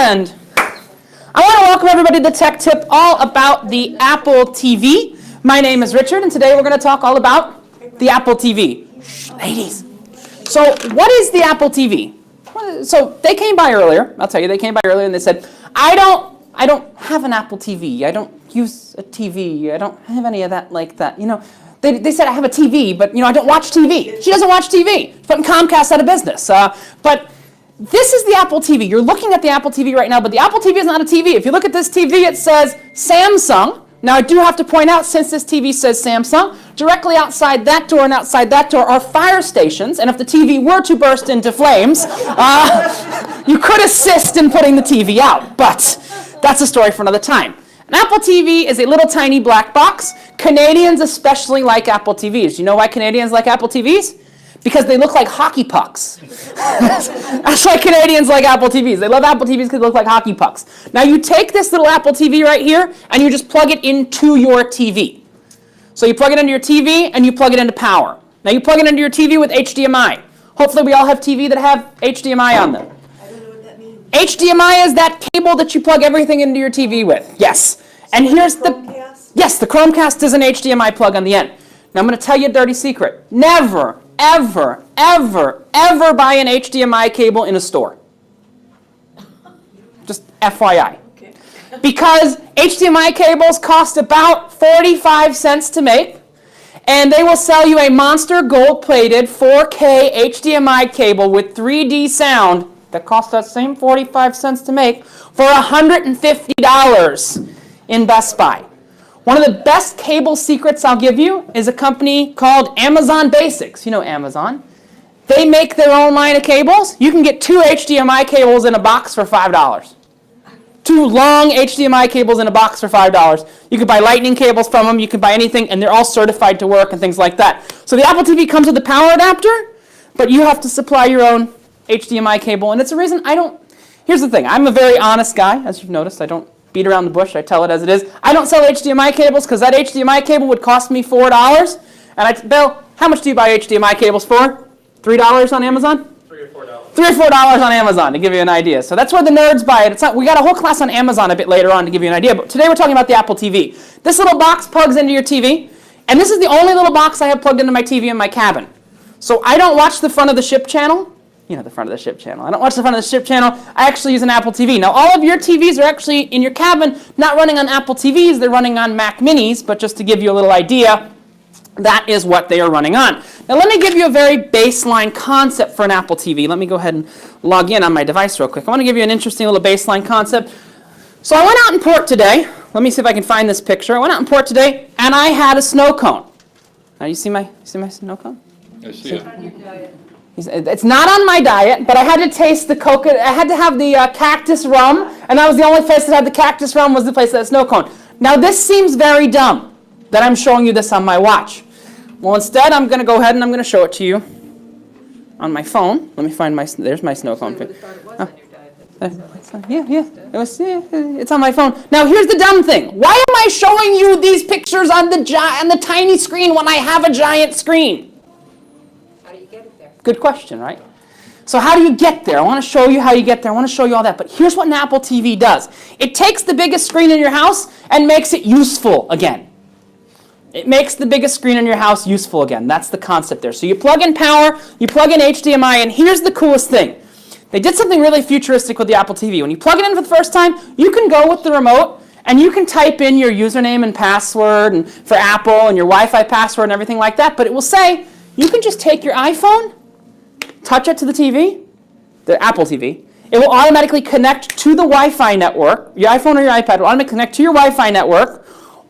And I want to welcome everybody to Tech Tip, all about the Apple TV. My name is Richard, and today we're going to talk all about the Apple TV. Shh, ladies. So what is the Apple TV? So they came by earlier. I'll tell you, they came by earlier and they said, I don't have an Apple TV. I don't use a TV. I don't have any of that like that. You know, they said I have a TV, but I don't watch TV. She doesn't watch TV. She's putting Comcast out of business. But this is the Apple TV. You're looking at the Apple TV right now, but the Apple TV is not a TV. If you look at this TV, it says Samsung. Now, I do have to point out, since this TV says Samsung, directly outside that door and outside that door are fire stations, and if the TV were to burst into flames, you could assist in putting the TV out, but that's a story for another time. An Apple TV is a little tiny black box. Canadians especially like Apple TVs. You know why Canadians like Apple TVs? Because they look like hockey pucks. That's why Canadians like Apple TVs. They love Apple TVs because they look like hockey pucks. Now you take this little Apple TV right here and you just plug it into your TV. So you plug it into your TV and you plug it into power. Now you plug it into your TV with HDMI. Hopefully we all have TV that have HDMI on them. I don't know what that means. HDMI is that cable that you plug everything into your TV with. Yes. And here's the Chromecast is an HDMI plug on the end. Now I'm going to tell you a dirty secret. Never, ever, ever, ever buy an HDMI cable in a store. Just FYI. Okay. Because HDMI cables cost about 45 cents to make, and they will sell you a monster gold-plated 4K HDMI cable with 3D sound that costs that same 45 cents to make for $150 in Best Buy. One of the best cable secrets I'll give you is a company called Amazon Basics. You know Amazon. They make their own line of cables. You can get 2 HDMI cables in a box for $5. 2 long HDMI cables in a box for $5. You can buy lightning cables from them. You can buy anything, and they're all certified to work and things like that. So the Apple TV comes with a power adapter, but you have to supply your own HDMI cable, and it's a reason I don't. Here's the thing. I'm a very honest guy, as you've noticed. I don't beat around the bush. I tell it as it is. I don't sell HDMI cables because that HDMI cable would cost me $4. And Bill, how much do you buy HDMI cables for? $3 on Amazon? $3 or $4. $3 or $4 on Amazon, to give you an idea. So that's where the nerds buy it. It's not, we got a whole class on Amazon a bit later on to give you an idea. But today we're talking about the Apple TV. This little box plugs into your TV. And this is the only little box I have plugged into my TV in my cabin. So I don't watch the front of the ship channel. You know, the front of the ship channel. I don't watch the front of the ship channel. I actually use an Apple TV. Now, all of your TVs are actually in your cabin not running on Apple TVs. They're running on Mac Minis. But just to give you a little idea, that is what they are running on. Now, let me give you a very baseline concept for an Apple TV. Let me go ahead and log in on my device real quick. I want to give you an interesting little baseline concept. So I went out in port today. Let me see if I can find this picture. I went out in port today, and I had a snow cone. Now, you see my snow cone? I see it. It's not on my diet, but I had to taste the coconut. I had to have the cactus rum, and that was the only place that had the cactus rum was the place that had snow cone. Now, this seems very dumb that I'm showing you this on my watch. Well, instead, I'm going to go ahead and I'm going to show it to you on my phone. Let me find there's my snow cone. It's on my phone. Now, here's the dumb thing. Why am I showing you these pictures on the tiny screen when I have a giant screen? Good question, right? So how do you get there? I want to show you how you get there. I want to show you all that. But here's what an Apple TV does. It takes the biggest screen in your house and makes it useful again. It makes the biggest screen in your house useful again. That's the concept there. So you plug in power, you plug in HDMI, and here's the coolest thing. They did something really futuristic with the Apple TV. When you plug it in for the first time, you can go with the remote and you can type in your username and password and for Apple and your Wi-Fi password and everything like that. But it will say, you can just take your iPhone, touch it to the TV, the Apple TV. It will automatically connect to the Wi-Fi network. Your iPhone or your iPad will automatically connect to your Wi-Fi network,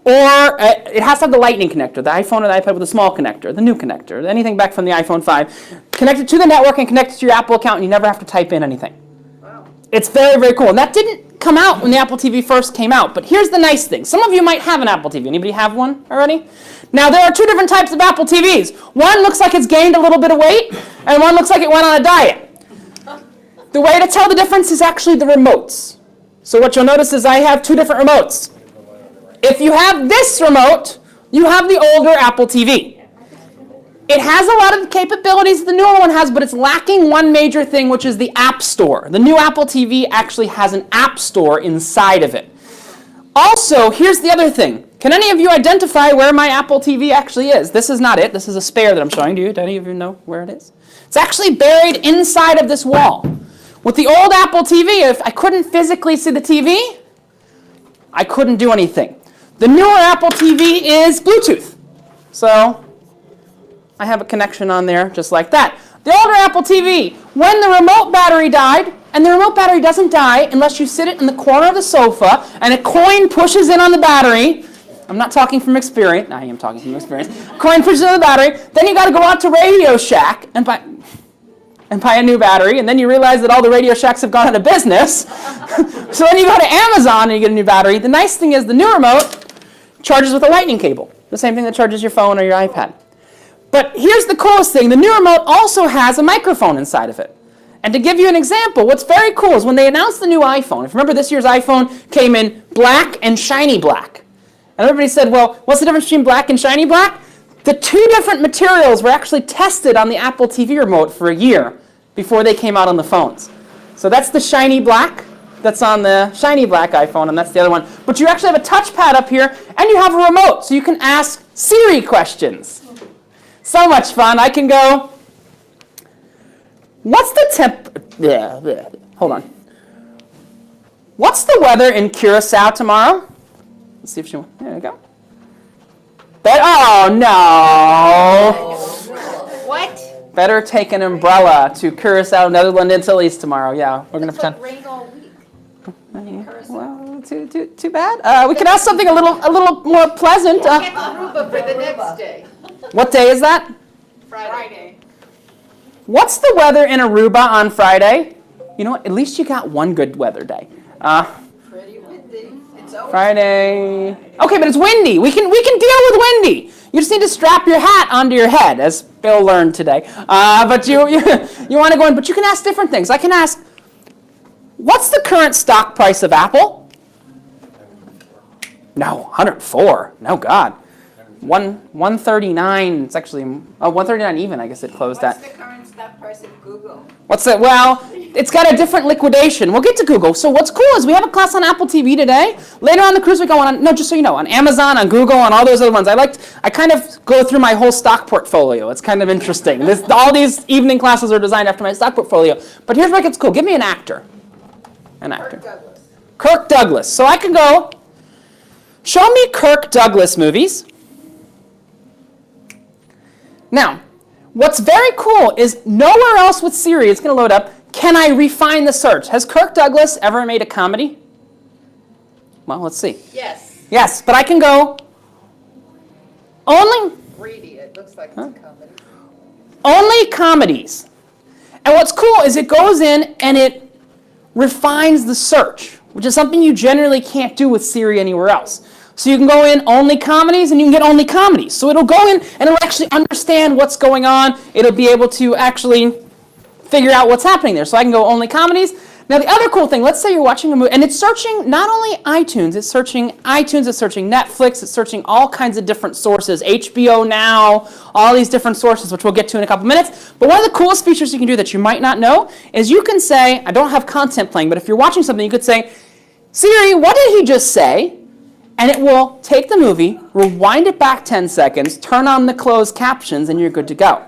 or it has to have the Lightning connector, the iPhone or the iPad with a small connector, the new connector, anything back from the iPhone 5. Connect it to the network and connect it to your Apple account, and you never have to type in anything. Wow. It's very, very cool. And that didn't come out when the Apple TV first came out. But here's the nice thing. Some of you might have an Apple TV. Anybody have one already? Now, there are 2 different types of Apple TVs. One looks like it's gained a little bit of weight, and one looks like it went on a diet. The way to tell the difference is actually the remotes. So what you'll notice is I have 2 different remotes. If you have this remote, you have the older Apple TV. It has a lot of the capabilities the newer one has, but it's lacking one major thing, which is the App Store. The new Apple TV actually has an App Store inside of it. Also, here's the other thing. Can any of you identify where my Apple TV actually is? This is not it. This is a spare that I'm showing to you. Do any of you know where it is? It's actually buried inside of this wall. With the old Apple TV, if I couldn't physically see the TV, I couldn't do anything. The newer Apple TV is Bluetooth. So I have a connection on there just like that. The older Apple TV, when the remote battery died, and the remote battery doesn't die unless you sit it in the corner of the sofa and a coin pushes in on the battery. I'm not talking from experience. I am talking from experience. Coin pushes in on the battery. Then you got to go out to Radio Shack and buy a new battery. And then you realize that all the Radio Shacks have gone out of business. So then you go to Amazon and you get a new battery. The nice thing is the new remote charges with a lightning cable. The same thing that charges your phone or your iPad. But here's the coolest thing. The new remote also has a microphone inside of it. And to give you an example, what's very cool is when they announced the new iPhone, if you remember this year's iPhone came in black and shiny black. And everybody said, well, what's the difference between black and shiny black? The two different materials were actually tested on the Apple TV remote for a year before they came out on the phones. So that's the shiny black that's on the shiny black iPhone, and that's the other one. But you actually have a touchpad up here, and you have a remote, so you can ask Siri questions. So much fun. I can go, what's the hold on. What's the weather in Curacao tomorrow? Let's see if she wants. There you go. Oh, no. What? Better take an umbrella to Curacao, Netherlands, Antilles tomorrow. Yeah, we're going to pretend. Rain all week. Well, too bad. We can ask something a little more pleasant. Get Aruba for the next day. What day is that? Friday. What's the weather in Aruba on Friday? You know what? At least you got one good weather day. Pretty windy. It's always Friday. Okay, but it's windy. We can deal with windy. You just need to strap your hat onto your head, as Bill learned today. But you want to go in. But you can ask different things. I can ask, what's the current stock price of Apple? No, 104. No, God. 139. It's actually 139 even. I guess it closed at. What's the current stock price of Google? What's it? Well, it's got a different liquidation. We'll get to Google. So what's cool is we have a class on Apple TV today. Later on the cruise we go on, no, just so you know, on Amazon, on Google, on all those other ones. I kind of go through my whole stock portfolio. It's kind of interesting. All these evening classes are designed after my stock portfolio. But here's where it gets cool. Give me an actor. An actor. Kirk Douglas. Kirk Douglas. So I can go, show me Kirk Douglas movies. Now, what's very cool is nowhere else with Siri, it's going to load up, can I refine the search? Has Kirk Douglas ever made a comedy? Well, let's see. Yes. Yes, but I can go only Greedy. It looks like it's a comedy. only comedies. And what's cool is it goes in and it refines the search, which is something you generally can't do with Siri anywhere else. So you can go in only comedies and you can get only comedies. So it'll go in and it'll actually understand what's going on. It'll be able to actually figure out what's happening there. So I can go only comedies. Now the other cool thing, let's say you're watching a movie and it's searching not only iTunes, it's searching Netflix, it's searching all kinds of different sources, HBO Now, all these different sources, which we'll get to in a couple minutes. But one of the coolest features you can do that you might not know is you can say, I don't have content playing, but if you're watching something, you could say, Siri, what did he just say? And it will take the movie, rewind it back 10 seconds, turn on the closed captions, and you're good to go.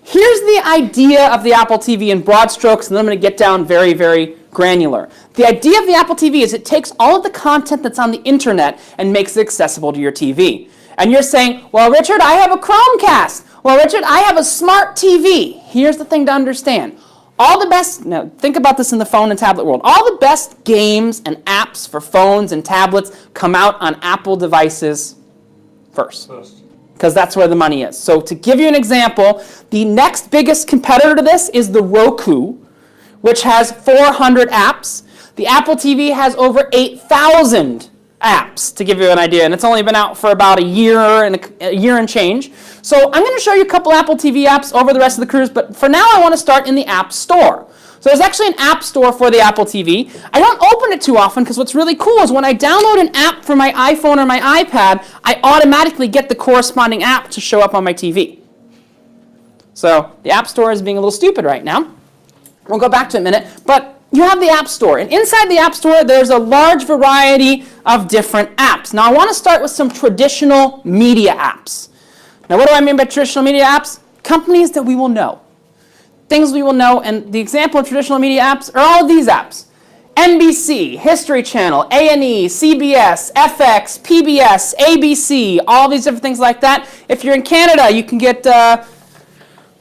Here's the idea of the Apple TV in broad strokes, and then I'm going to get down very, very granular. The idea of the Apple TV is it takes all of the content that's on the internet and makes it accessible to your TV. And you're saying, well, Richard, I have a Chromecast. Well, Richard, I have a smart TV. Here's the thing to understand. All the best, now think about this in the phone and tablet world, all the best games and apps for phones and tablets come out on Apple devices first. Because that's where the money is. So to give you an example, the next biggest competitor to this is the Roku, which has 400 apps. The Apple TV has over 8,000 apps, to give you an idea, and it's only been out for about a year and change. So I'm going to show you a couple Apple TV apps over the rest of the cruise, but for now I want to start in the App Store. So there's actually an App Store for the Apple TV. I don't open it too often because what's really cool is when I download an app for my iPhone or my iPad, I automatically get the corresponding app to show up on my TV. So the App Store is being a little stupid right now. We'll go back to it in a minute. But you have the App Store. And inside the App Store, there's a large variety of different apps. Now, I want to start with some traditional media apps. Now, what do I mean by traditional media apps? Companies that we will know. Things we will know. And the example of traditional media apps are all of these apps. NBC, History Channel, A&E, CBS, FX, PBS, ABC, all these different things like that. If you're in Canada, you can get,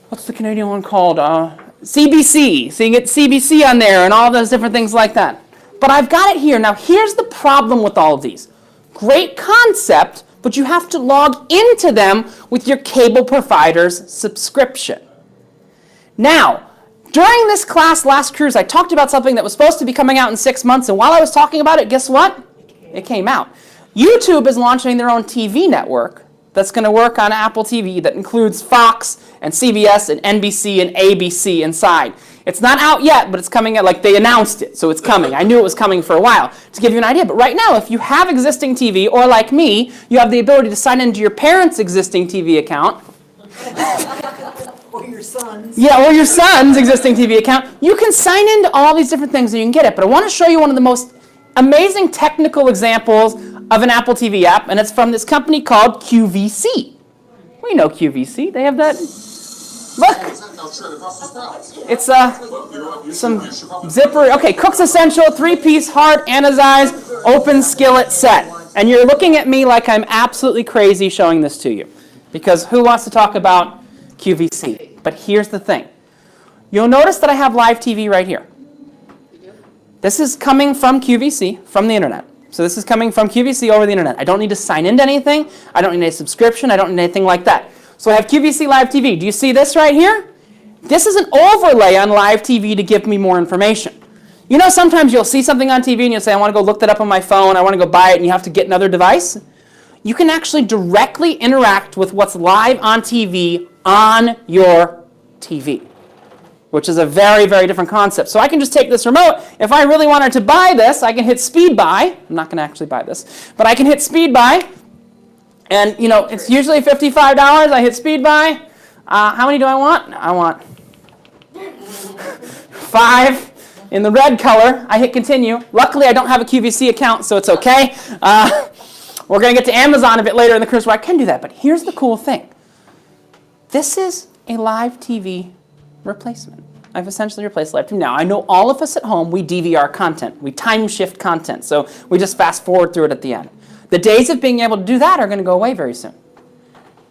what's the Canadian one called? CBC. So you get CBC on there and all those different things like that. But I've got it here. Now, here's the problem with all of these. Great concept, but you have to log into them with your cable provider's subscription. Now, during this class last cruise, I talked about something that was supposed to be coming out in 6 months, and while I was talking about it, guess what? It came out. YouTube is launching their own TV network that's going to work on Apple TV that includes Fox and CBS and NBC and ABC inside. It's not out yet, but it's coming out, like they announced it, so it's coming. I knew it was coming for a while, to give you an idea. But right now, if you have existing TV, or like me, you have the ability to sign into your parents' existing TV account, Or your sons. yeah, or your son's existing TV account, you can sign into all these different things and you can get it. But I want to show you one of the most amazing technical examples of an Apple TV app, and it's from this company called QVC. We know QVC. They have that. Look. It's some zipper. Okay, Cook's Essential, 3-piece heart, anodized, open skillet set. And you're looking at me like I'm absolutely crazy showing this to you. Because who wants to talk about QVC? But here's the thing. You'll notice that I have live TV right here. This is coming from QVC, from the internet. So this is coming from QVC over the internet. I don't need to sign into anything. I don't need a subscription. I don't need anything like that. So I have QVC Live TV. Do you see this right here? This is an overlay on live TV to give me more information. You know, sometimes you'll see something on TV and you'll say, I want to go look that up on my phone. I want to go buy it, and you have to get another device. You can actually directly interact with what's live on TV on your TV, which is a very, very different concept. So I can just take this remote. If I really wanted to buy this, I can hit speed buy. I'm not going to actually buy this, but I can hit speed buy. And, you know, it's usually $55. I hit speed buy. How many do I want? I want 5 in the red color. I hit continue. Luckily, I don't have a QVC account, so it's okay. We're going to get to Amazon a bit later in the cruise where I can do that. But here's the cool thing. This is a live TV replacement. I've essentially replaced live TV. Now, I know all of us at home, we DVR content. We time shift content. So we just fast forward through it at the end. The days of being able to do that are going to go away very soon.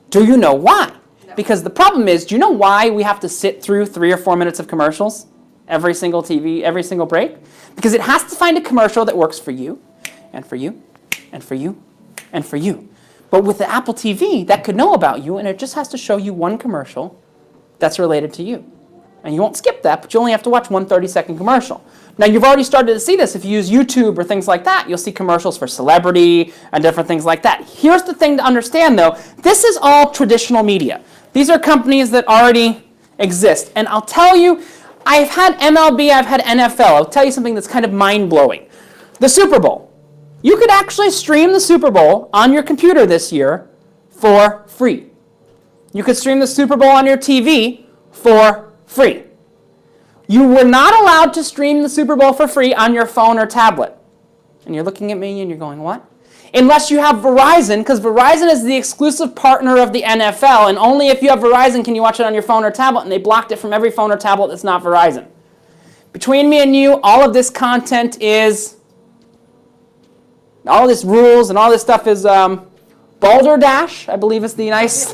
Do you know why? No. Because the problem is, do you know why we have to sit through 3 or 4 minutes of commercials every single TV, every single break? Because it has to find a commercial that works for you, and for you, and for you, and for you. But with the Apple TV, that could know about you, and it just has to show you one commercial that's related to you. And you won't skip that, but you only have to watch one 30-second commercial. Now, you've already started to see this. If you use YouTube or things like that, you'll see commercials for celebrity and different things like that. Here's the thing to understand, though. This is all traditional media. These are companies that already exist. And I'll tell you, I've had MLB, I've had NFL. I'll tell you something that's kind of mind-blowing. The Super Bowl. You could actually stream the Super Bowl on your computer this year for free. You could stream the Super Bowl on your TV for free. You were not allowed to stream the Super Bowl for free on your phone or tablet. And you're looking at me and you're going, what? Unless you have Verizon, because Verizon is the exclusive partner of the NFL, and only if you have Verizon can you watch it on your phone or tablet, and they blocked it from every phone or tablet that's not Verizon. Between me and you, all of this content is, all this rules and all this stuff is balderdash, I believe is the nice,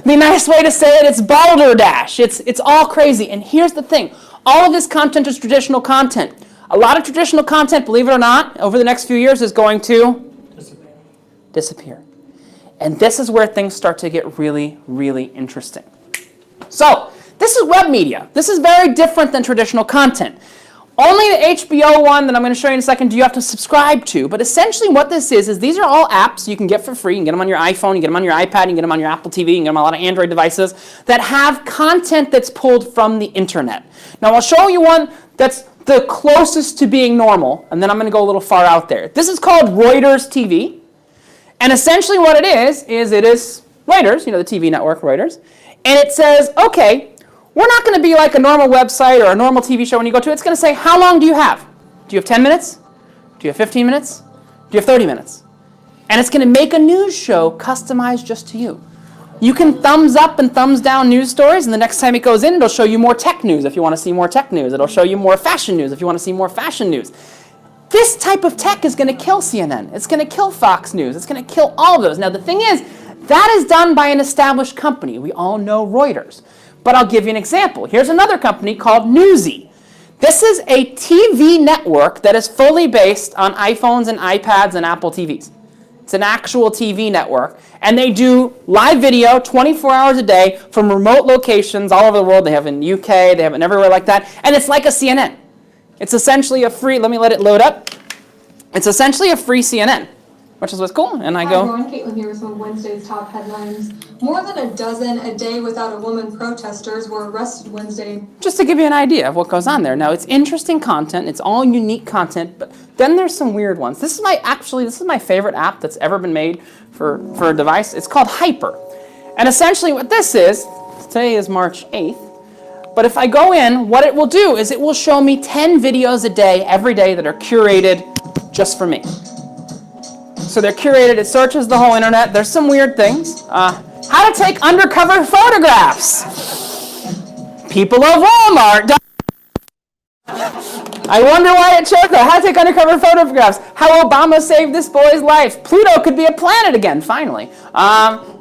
the nice way to say it. It's balderdash. It's all crazy. And here's the thing. All of this content is traditional content. A lot of traditional content, believe it or not, over the next few years is going to disappear. And this is where things start to get really, really interesting. So, this is web media. This is very different than traditional content. Only the HBO one that I'm going to show you in a second do you have to subscribe to. But essentially what this is these are all apps you can get for free. You can get them on your iPhone, you can get them on your iPad, you can get them on your Apple TV, you can get them on a lot of Android devices that have content that's pulled from the internet. Now I'll show you one that's the closest to being normal, and then I'm going to go a little far out there. This is called Reuters TV. And essentially what it is it is Reuters, you know, the TV network Reuters. and it says, okay, we're not going to be like a normal website or a normal TV show when you go to it. It's going to say, how long do you have? Do you have 10 minutes? Do you have 15 minutes? Do you have 30 minutes? And it's going to make a news show customized just to you. You can thumbs up and thumbs down news stories, and the next time it goes in, it'll show you more tech news if you want to see more tech news. It'll show you more fashion news if you want to see more fashion news. This type of tech is going to kill CNN. It's going to kill Fox News. It's going to kill all of those. Now, the thing is, that is done by an established company. We all know Reuters. But I'll give you an example. Here's another company called Newsy. This is a TV network that is fully based on iPhones and iPads and Apple TVs. It's an actual TV network. And they do live video 24 hours a day from remote locations all over the world. They have it in the UK. They have it everywhere like that. And it's like a CNN. It's essentially a free, let me let it load up. It's essentially a free CNN, which is what's cool. And I go, Hi everyone, Caitlin here with some of Wednesday's top headlines. More than a dozen a day without a woman protesters were arrested Wednesday. just to give you an idea of what goes on there. Now, it's interesting content. It's all unique content, but then there's some weird ones. This is my favorite app that's ever been made for a device. It's called Hyper. And essentially what this is, today is March 8th, but if I go in, what it will do is it will show me 10 videos a day, every day, that are curated just for me. So they're curated, it searches the whole internet. There's some weird things. How to take undercover photographs. People of Walmart. I wonder why it chose that. How to take undercover photographs. How Obama saved this boy's life. Pluto could be a planet again, finally.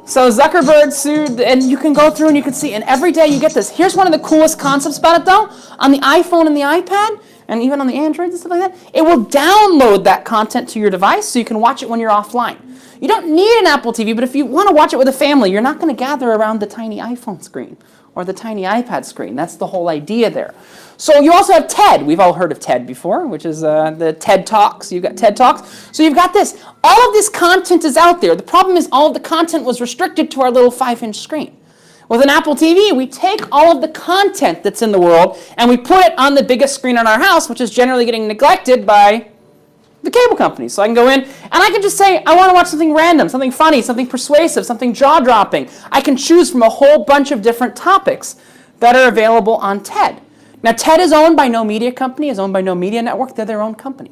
So Zuckerberg sued, and you can go through and you can see, and every day you get this. Here's one of the coolest concepts about it, though. On the iPhone and the iPad, and even on the Androids and stuff like that, it will download that content to your device so you can watch it when you're offline. You don't need an Apple TV, but if you want to watch it with a family, you're not going to gather around the tiny iPhone screen or the tiny iPad screen. That's the whole idea there. So you also have TED. We've all heard of TED before, which is the TED Talks. You've got TED Talks. So you've got this. All of this content is out there. The problem is all of the content was restricted to our little 5-inch screen. With an Apple TV, we take all of the content that's in the world and we put it on the biggest screen in our house, which is generally getting neglected by the cable companies. So I can go in and I can just say, I want to watch something random, something funny, something persuasive, something jaw-dropping. I can choose from a whole bunch of different topics that are available on TED. Now, TED is owned by no media company, is owned by no media network. They're their own company.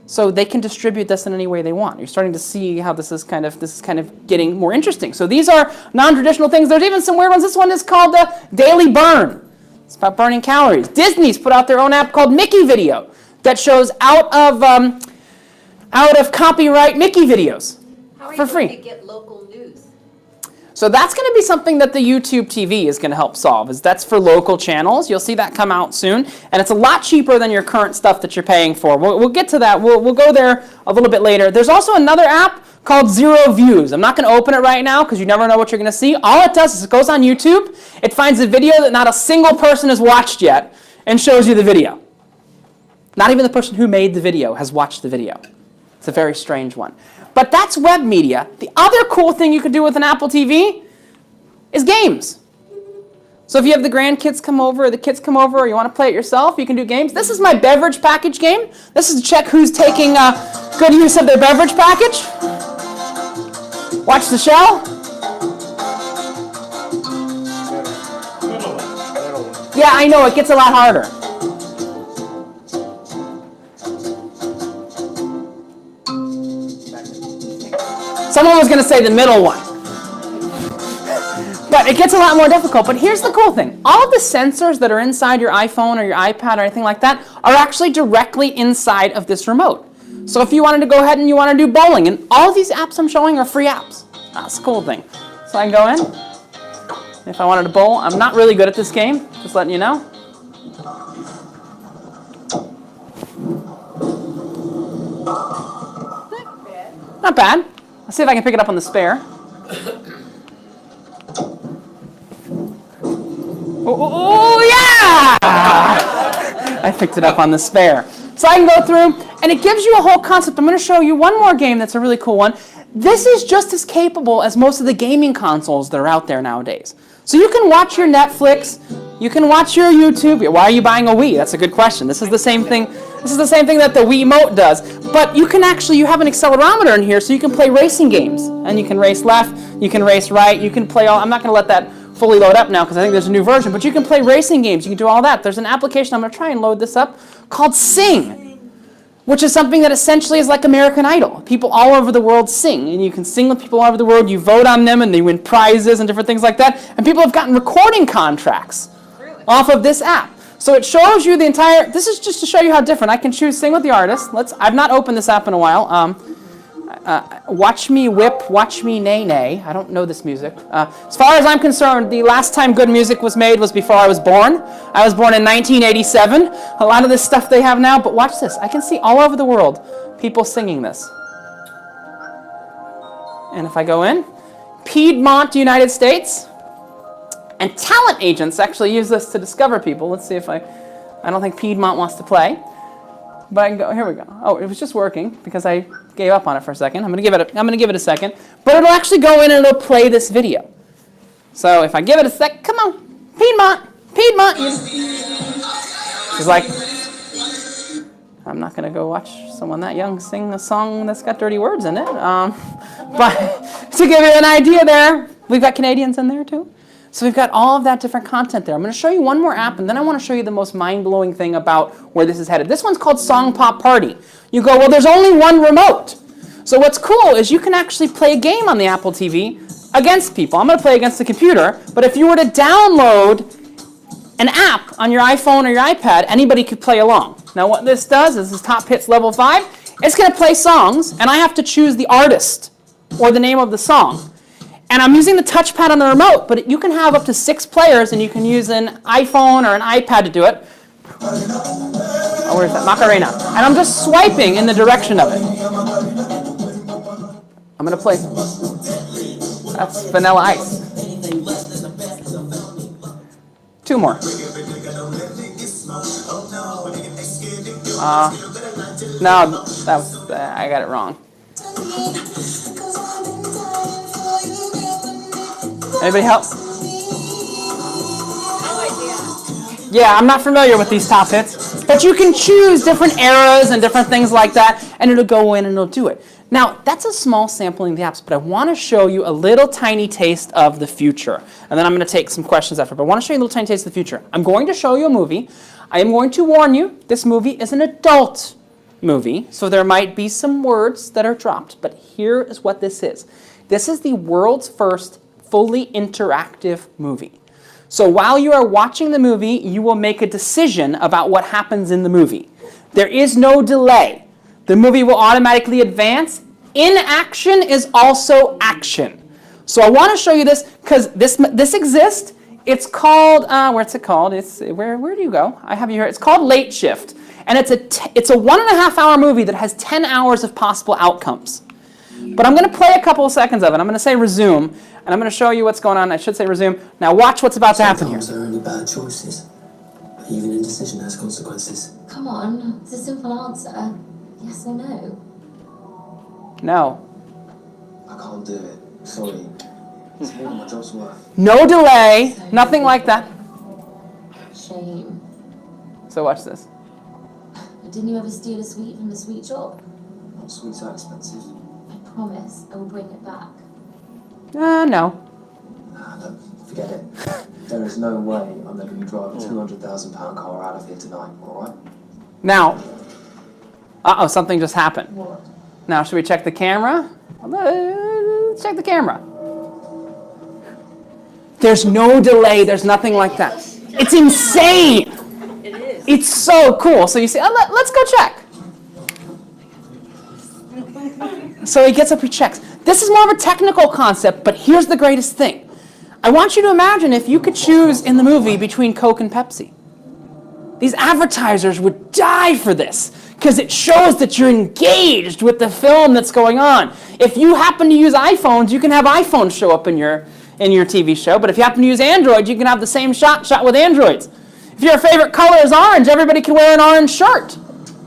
So they can distribute this in any way they want. You're starting to see how this is kind of getting more interesting. So these are non-traditional things. There's even some weird ones. This one is called Daily Burn. It's about burning calories. Disney's put out their own app called Mickey Video that shows out of copyright Mickey videos for free. How are you going to get local news? So that's going to be something that the YouTube TV is going to help solve. That's for local channels. You'll see that come out soon. And it's a lot cheaper than your current stuff that you're paying for. We'll get to that. We'll go there a little bit later. There's also another app called Zero Views. I'm not going to open it right now because you never know what you're going to see. All it does is it goes on YouTube. It finds a video that not a single person has watched yet and shows you the video. Not even the person who made the video has watched the video. It's a very strange one. But that's web media. The other cool thing you could do with an Apple TV is games. So if you have the grandkids come over, or the kids come over, or you want to play it yourself, you can do games. This is my beverage package game. This is to check who's taking good use of their beverage package. Watch the shell. Yeah, I know, it gets a lot harder. Someone was going to say the middle one. But it gets a lot more difficult. But here's the cool thing. All of the sensors that are inside your iPhone or your iPad or anything like that are actually directly inside of this remote. So if you wanted to go ahead and you want to do bowling, and all of these apps I'm showing are free apps. That's the cool thing. So I can go in. If I wanted to bowl, I'm not really good at this game, just letting you know. Not bad. Let's see if I can pick it up on the spare. Oh, yeah! I picked it up on the spare. So I can go through, and it gives you a whole concept. I'm going to show you one more game that's a really cool one. This is just as capable as most of the gaming consoles that are out there nowadays. So you can watch your Netflix, you can watch your YouTube. Why are you buying a Wii? That's a good question. This is the same thing. This is the same thing that the Wiimote does. But you can actually, you have an accelerometer in here, so you can play racing games. And you can race left, you can race right, you can play all, I'm not going to let that fully load up now because I think there's a new version, but you can play racing games. You can do all that. There's an application, I'm going to try and load this up, called Sing, which is something that essentially is like American Idol. People all over the world sing, and you can sing with people all over the world. You vote on them, and they win prizes and different things like that. And people have gotten recording contracts off of this app. So it shows you the entire, this is just to show you how different. I can choose Sing with the Artist. I've not opened this app in a while. Watch Me Whip, Watch Me Nay Nay. I don't know this music. As far as I'm concerned, the last time good music was made was before I was born. I was born in 1987. A lot of this stuff they have now, but watch this. I can see all over the world people singing this. And if I go in, Piedmont, United States. And talent agents actually use this to discover people. Let's see if I don't think Piedmont wants to play. But I can go, here we go. Oh, it was just working because I gave up on it for a second. I'm gonna give it a second. But it'll actually go in and it'll play this video. So if I give it a sec, come on, Piedmont. She's like, I'm not gonna go watch someone that young sing a song that's got dirty words in it. But to give you an idea there, we've got Canadians in there too. So we've got all of that different content there. I'm going to show you one more app, and then I want to show you the most mind-blowing thing about where this is headed. This one's called Song Pop Party. You go, well, there's only one remote. So what's cool is you can actually play a game on the Apple TV against people. I'm going to play against the computer, but if you were to download an app on your iPhone or your iPad, anybody could play along. Now what this does is this Top Hits Level 5. It's going to play songs, and I have to choose the artist or the name of the song. And I'm using the touchpad on the remote, but you can have up to 6 players, and you can use an iPhone or an iPad to do it. Oh, where's that? Macarena. And I'm just swiping in the direction of it. I'm going to play. That's Vanilla Ice. 2 more. No, that was, I got it wrong. Anybody help? No idea. Yeah, I'm not familiar with these top hits, but you can choose different eras and different things like that, and it'll go in and it'll do it. Now, that's a small sampling of the apps, but I want to show you a little tiny taste of the future. And then I'm going to take some questions after, but I want to show you a little tiny taste of the future. I'm going to show you a movie. I am going to warn you, this movie is an adult movie, so there might be some words that are dropped, but here is what this is. This is the world's first fully interactive movie. So while you are watching the movie, you will make a decision about what happens in the movie. There is no delay. The movie will automatically advance. Inaction is also action. So I want to show you this because this exists. It's called, what's it called? It's where do you go? I have you here. It's called Late Shift. And it's a 1.5 hour movie that has 10 hours of possible outcomes. But I'm going to play a couple of seconds of it. I'm going to say resume, and I'm going to show you what's going on. I should say resume. Now watch what's about to happen here. Sometimes there are only bad choices. Even indecision has consequences. Come on, it's a simple answer. Yes or no? No. I can't do it. Sorry. It's more than my job's worth. No delay. Nothing like that. Shame. So watch this. Didn't you ever steal a sweet from the sweet shop? Not sweets are expensive. I promise I will bring it back. No. Nah, look, forget it. There is no way I'm letting you drive a £200,000 car out of here tonight, alright? Now, something just happened. What? Now, should we check the camera? Let's check the camera. There's no delay. There's nothing like that. It's insane. It is. It's so cool. So you see, let's go check. So he gets up, he checks. This is more of a technical concept, but here's the greatest thing. I want you to imagine if you could choose in the movie between Coke and Pepsi. These advertisers would die for this because it shows that you're engaged with the film that's going on. If you happen to use iPhones, you can have iPhones show up in your TV show, but if you happen to use Android, you can have the same shot with Androids. If your favorite color is orange, everybody can wear an orange shirt.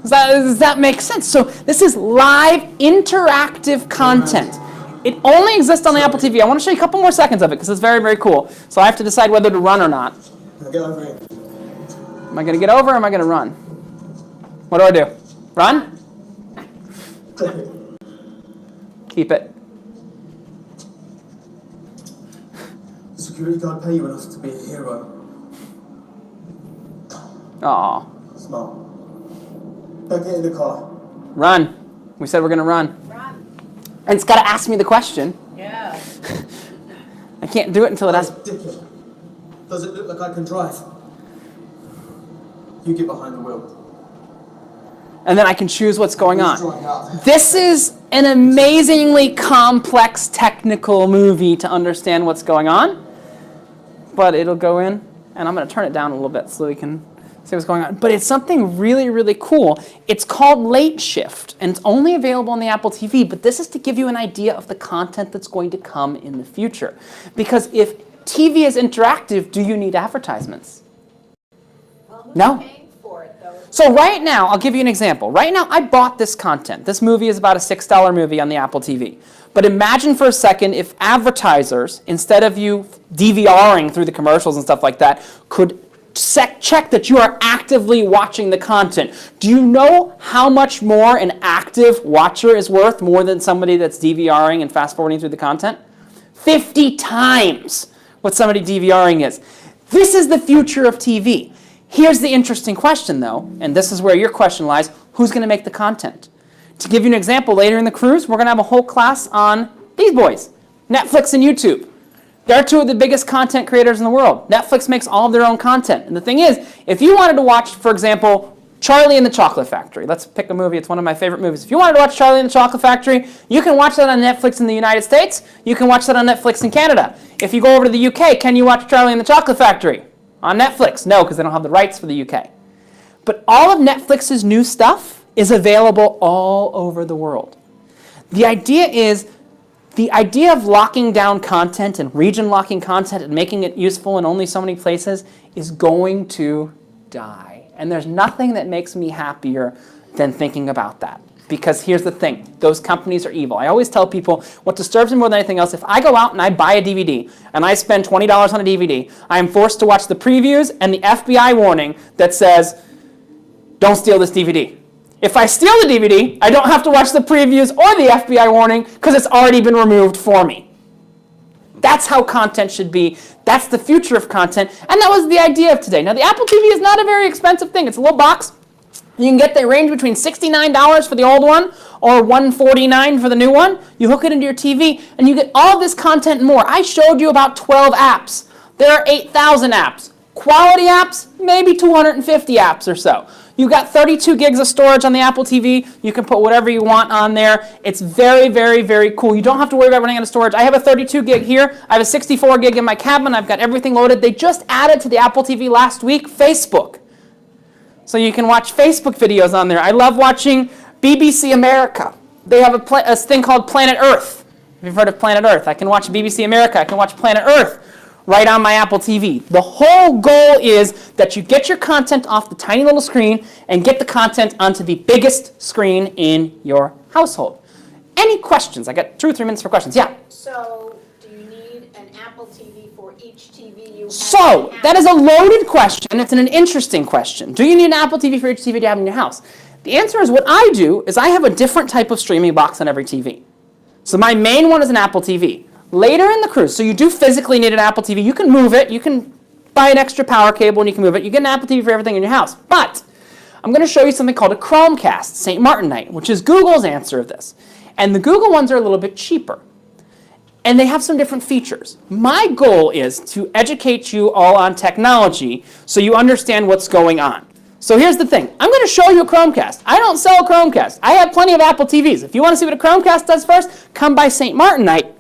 Does that make sense? So this is live, interactive content. It only exists on the Apple TV. I want to show you a couple more seconds of it because it's very, very cool. So I have to decide whether to run or not. Get over it. Am I going to get over or am I going to run? What do I do? Run? Clip it. Keep it. It's security guard pay you enough to be a hero? Aw. Smart. Now get in the car. Run. We said we're going to run. Run. And it's got to ask me the question. Yeah. I can't do it until it asks. Dickhead. Does it look like I can drive? You get behind the wheel. And then I can choose what's going Who's on. driving out there? This is an amazingly complex technical movie to understand what's going on. But it'll go in, and I'm going to turn it down a little bit so we can see what's going on. But it's something really, really cool. It's called Late Shift, and it's only available on the Apple TV. But this is to give you an idea of the content that's going to come in the future. Because if TV is interactive, do you need advertisements? Well, who's No. paying for it, though? So right now, I'll give you an example. Right now, I bought this content. This movie is about a $6 movie on the Apple TV. But imagine for a second if advertisers, instead of you DVRing through the commercials and stuff like that, could check that you are actively watching the content. Do you know how much more an active watcher is worth more than somebody that's DVRing and fast forwarding through the content? 50 times what somebody DVRing is. This is the future of TV. Here's the interesting question, though, and this is where your question lies. Who's going to make the content? To give you an example, later in the cruise, we're going to have a whole class on these boys, Netflix and YouTube. They're two of the biggest content creators in the world. Netflix makes all of their own content. And the thing is, if you wanted to watch, for example, Charlie and the Chocolate Factory. Let's pick a movie. It's one of my favorite movies. If you wanted to watch Charlie and the Chocolate Factory, you can watch that on Netflix in the United States. You can watch that on Netflix in Canada. If you go over to the UK, can you watch Charlie and the Chocolate Factory on Netflix? No, because they don't have the rights for the UK. But all of Netflix's new stuff is available all over the world. The idea of locking down content and region locking content and making it useful in only so many places is going to die. And there's nothing that makes me happier than thinking about that. Because here's the thing, those companies are evil. I always tell people what disturbs me more than anything else, if I go out and I buy a DVD and I spend $20 on a DVD, I am forced to watch the previews and the FBI warning that says, don't steal this DVD. If I steal the DVD, I don't have to watch the previews or the FBI warning because it's already been removed for me. That's how content should be. That's the future of content. And that was the idea of today. Now, the Apple TV is not a very expensive thing. It's a little box. You can get, they range between $69 for the old one or $149 for the new one. You hook it into your TV and you get all this content and more. I showed you about 12 apps. There are 8,000 apps. Quality apps, maybe 250 apps or so. You got 32 gigs of storage on the Apple TV. You can put whatever you want on there. It's very, very, very cool. You don't have to worry about running out of storage. I have a 32 gig here. I have a 64 gig in my cabin. I've got everything loaded. They just added to the Apple TV last week Facebook. So you can watch Facebook videos on there. I love watching BBC America. They have a thing called Planet Earth. If you've heard of Planet Earth, I can watch BBC America. I can watch Planet Earth right on my Apple TV. The whole goal is that you get your content off the tiny little screen and get the content onto the biggest screen in your household. Any questions? I got 2 or 3 minutes for questions. Yeah? So, do you need an Apple TV for each TV you have? So, that is a loaded question. It's an interesting question. Do you need an Apple TV for each TV you have in your house? The answer is what I do is I have a different type of streaming box on every TV. So my main one is an Apple TV. Later in the cruise, so you do physically need an Apple TV. You can move it. You can buy an extra power cable and you can move it. You get an Apple TV for everything in your house. But I'm going to show you something called a Chromecast, St. Martinite, which is Google's answer of this. And the Google ones are a little bit cheaper. And they have some different features. My goal is to educate you all on technology so you understand what's going on. So here's the thing. I'm going to show you a Chromecast. I don't sell a Chromecast. I have plenty of Apple TVs. If you want to see what a Chromecast does first, come by St. Martinite.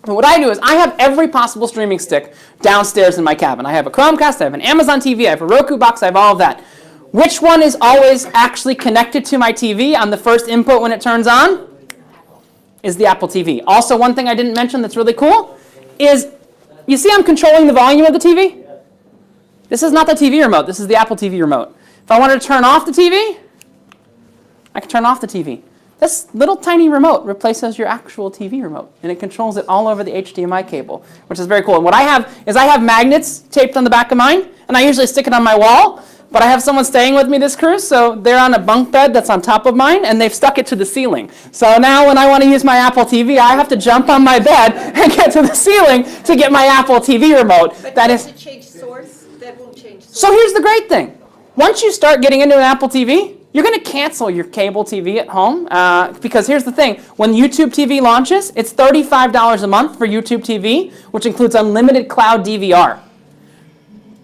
And what I do is I have every possible streaming stick downstairs in my cabin. I have a Chromecast, I have an Amazon TV, I have a Roku box, I have all of that. Which one is always actually connected to my TV on the first input when it turns on? Is the Apple TV. Also, one thing I didn't mention that's really cool is, you see I'm controlling the volume of the TV? This is not the TV remote, this is the Apple TV remote. If I wanted to turn off the TV, I can turn off the TV. This little tiny remote replaces your actual TV remote, and it controls it all over the HDMI cable, which is very cool. And what I have is I have magnets taped on the back of mine, and I usually stick it on my wall, But I have someone staying with me this cruise, so they're on a bunk bed that's on top of mine, and they've stuck it to the ceiling. So now when I want to use my Apple TV, I have to jump on my bed and get to the ceiling to get my Apple TV remote. But That does is. it change source? That won't change source. So here's the great thing. Once you start getting into an Apple TV, you're going to cancel your cable TV at home because here's the thing. When YouTube TV launches, it's $35 a month for YouTube TV, which includes unlimited cloud DVR.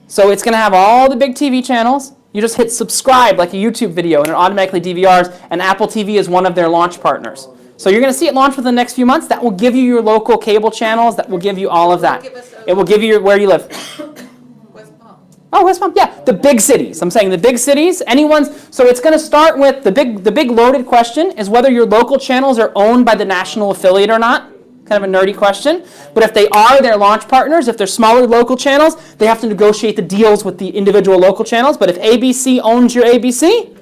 So it's going to have all the big TV channels. You just hit subscribe like a YouTube video, and it automatically DVRs, and Apple TV is one of their launch partners. So you're going to see it launch within the next few months. That will give you your local cable channels. That will give you all of that. It will give you where you live. West Palm. Oh, West Palm, yeah, the big cities. I'm saying the big cities. So it's going to start with the big loaded question is whether your local channels are owned by the national affiliate or not. Kind of a nerdy question. But if they are, they're launch partners. If they're smaller local channels, they have to negotiate the deals with the individual local channels. But if ABC owns your ABC,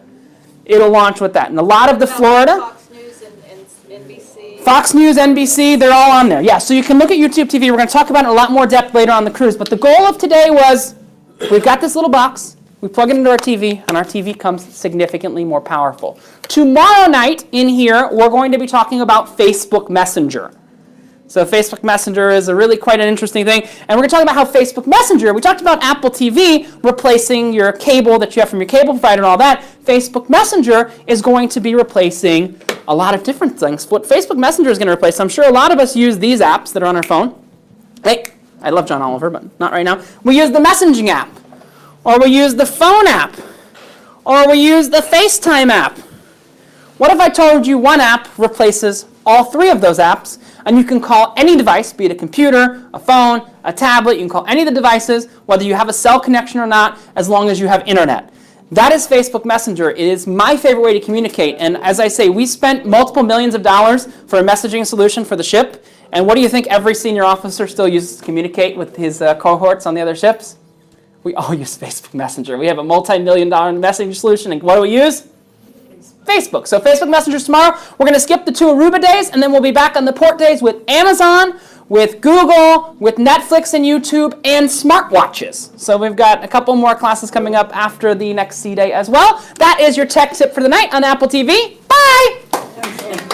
it'll launch with that. And a lot of the Florida. Fox News and NBC. Fox News, NBC, they're all on there. Yeah, so you can look at YouTube TV. We're going to talk about it in a lot more depth later on the cruise. But the goal of today was we've got this little box. We plug it into our TV, and our TV comes significantly more powerful. Tomorrow night in here, we're going to be talking about Facebook Messenger. So Facebook Messenger is really quite an interesting thing. And we're going to talk about how Facebook Messenger, we talked about Apple TV replacing your cable that you have from your cable provider and all that. Facebook Messenger is going to be replacing a lot of different things. What Facebook Messenger is going to replace, I'm sure a lot of us use these apps that are on our phone. Hey, I love John Oliver, but not right now. We use the messaging app, or we use the phone app, or we use the FaceTime app. What if I told you one app replaces all three of those apps, and you can call any device, be it a computer, a phone, a tablet, you can call any of the devices, whether you have a cell connection or not, as long as you have internet. That is Facebook Messenger. It is my favorite way to communicate, and as I say, we spent multiple millions of dollars for a messaging solution for the ship, and what do you think every senior officer still uses to communicate with his cohorts on the other ships? We all use Facebook Messenger. We have a multi-million-dollar messaging solution, and what do we use? Facebook. So Facebook Messenger's tomorrow. We're going to skip the 2 Aruba days, and then we'll be back on the port days with Amazon, with Google, with Netflix and YouTube, and smartwatches. So we've got a couple more classes coming up after the next C Day as well. That is your tech tip for the night on Apple TV. Bye!